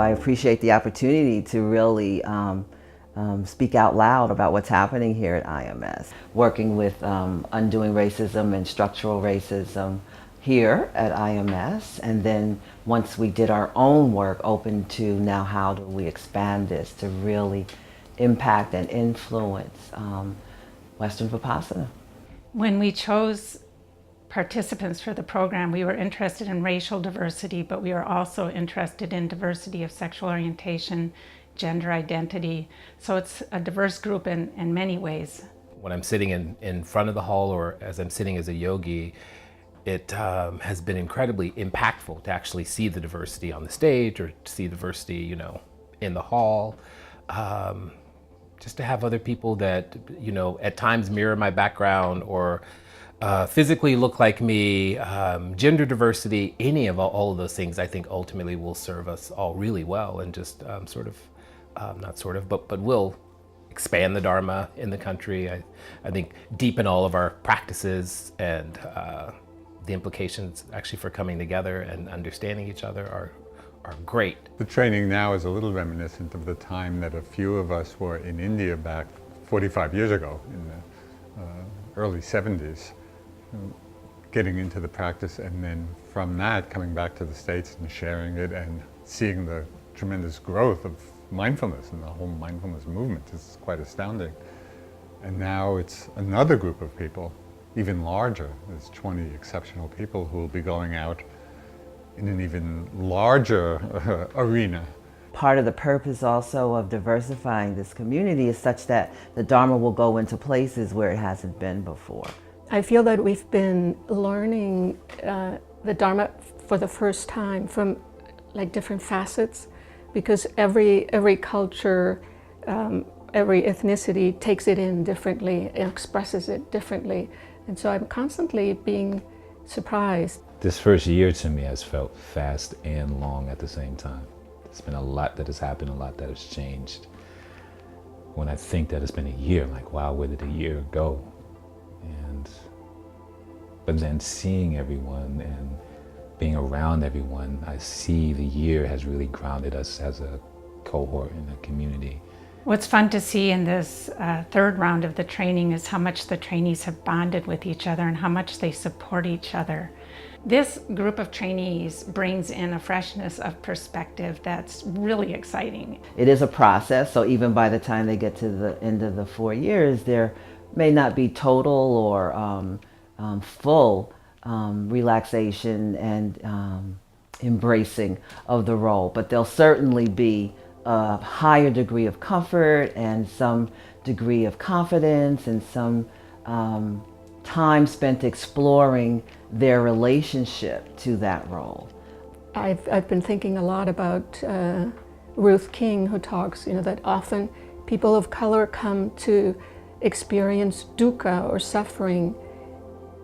I appreciate the opportunity to really speak out loud about what's happening here at IMS. Working with undoing racism and structural racism here at IMS, and then once we did our own work, open to now how do we expand this to really impact and influence Western Vipassana. When we chose participants for the program, we were interested in racial diversity, but we were also interested in diversity of sexual orientation, gender identity. So it's a diverse group in many ways. When I'm sitting in front of the hall, or as I'm sitting as a yogi, it has been incredibly impactful to actually see the diversity on the stage, or to see diversity, you know, in the hall. Just to have other people that, you know, at times mirror my background or physically look like me, gender diversity, any of all of those things, I think ultimately will serve us all really well, and just but will expand the Dharma in the country. I think deepen all of our practices, and the implications actually for coming together and understanding each other are great. The training now is a little reminiscent of the time that a few of us were in India back 45 years ago, in the early 70s, getting into the practice, and then from that coming back to the States and sharing it and seeing the tremendous growth of mindfulness, and the whole mindfulness movement is quite astounding. And now it's another group of people, even larger. There's 20 exceptional people who will be going out in an even larger arena. Part of the purpose also of diversifying this community is such that the Dharma will go into places where it hasn't been before. I feel that we've been learning the Dharma for the first time from like different facets, because every culture, every ethnicity takes it in differently, expresses it differently. And so I'm constantly being surprised. This first year to me has felt fast and long at the same time. There's been a lot that has happened, a lot that has changed. When I think that it's been a year, I'm like, wow, where did a year go? But then seeing everyone and being around everyone, I see the year has really grounded us as a cohort and a community. What's fun to see in this third round of the training is how much the trainees have bonded with each other and how much they support each other. This group of trainees brings in a freshness of perspective that's really exciting. It is a process, so even by the time they get to the end of the 4 years, there may not be total or full relaxation and embracing of the role, but there'll certainly be a higher degree of comfort and some degree of confidence and some time spent exploring their relationship to that role. I've been thinking a lot about Ruth King, who talks, that often people of color come to experience dukkha or suffering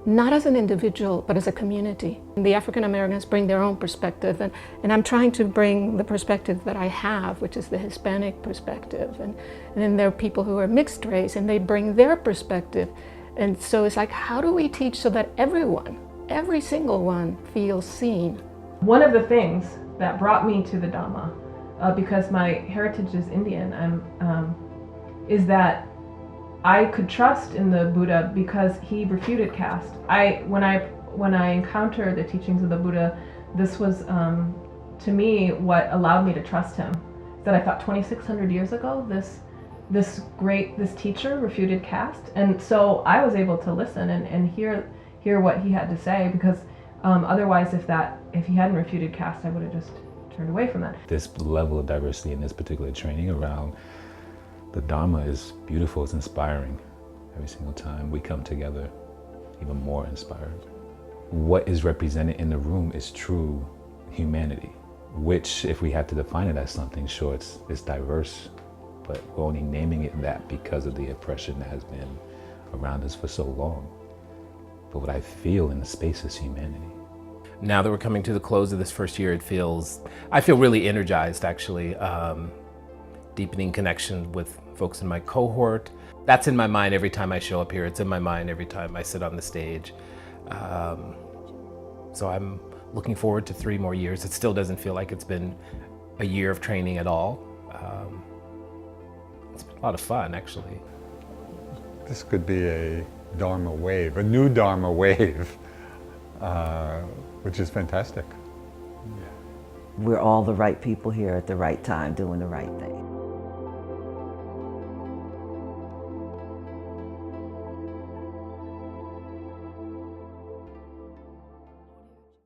not as an individual, but as a community. The African Americans bring their own perspective, and I'm trying to bring the perspective that I have, which is the Hispanic perspective. And then there are people who are mixed race, and they bring their perspective. And so it's like, how do we teach so that everyone, every single one, feels seen? One of the things that brought me to the Dhamma, because my heritage is Indian, is that I could trust in the Buddha because he refuted caste. When I encountered the teachings of the Buddha, this was to me what allowed me to trust him. That I thought 2,600 years ago, this teacher refuted caste, and so I was able to listen and hear what he had to say, because otherwise, if he hadn't refuted caste, I would have just turned away from that. This level of diversity in this particular training around the Dharma is beautiful, it's inspiring. Every single time we come together, even more inspired. What is represented in the room is true humanity, which, if we had to define it as something, sure, it's diverse, but we're only naming it that because of the oppression that has been around us for so long. But what I feel in the space is humanity. Now that we're coming to the close of this first year, I feel really energized, actually. Deepening connection with folks in my cohort. That's in my mind every time I show up here. It's in my mind every time I sit on the stage. So I'm looking forward to 3 more years. It still doesn't feel like it's been a year of training at all. It's been a lot of fun, actually. This could be a Dharma wave, a new Dharma wave, which is fantastic. We're all the right people here at the right time doing the right thing.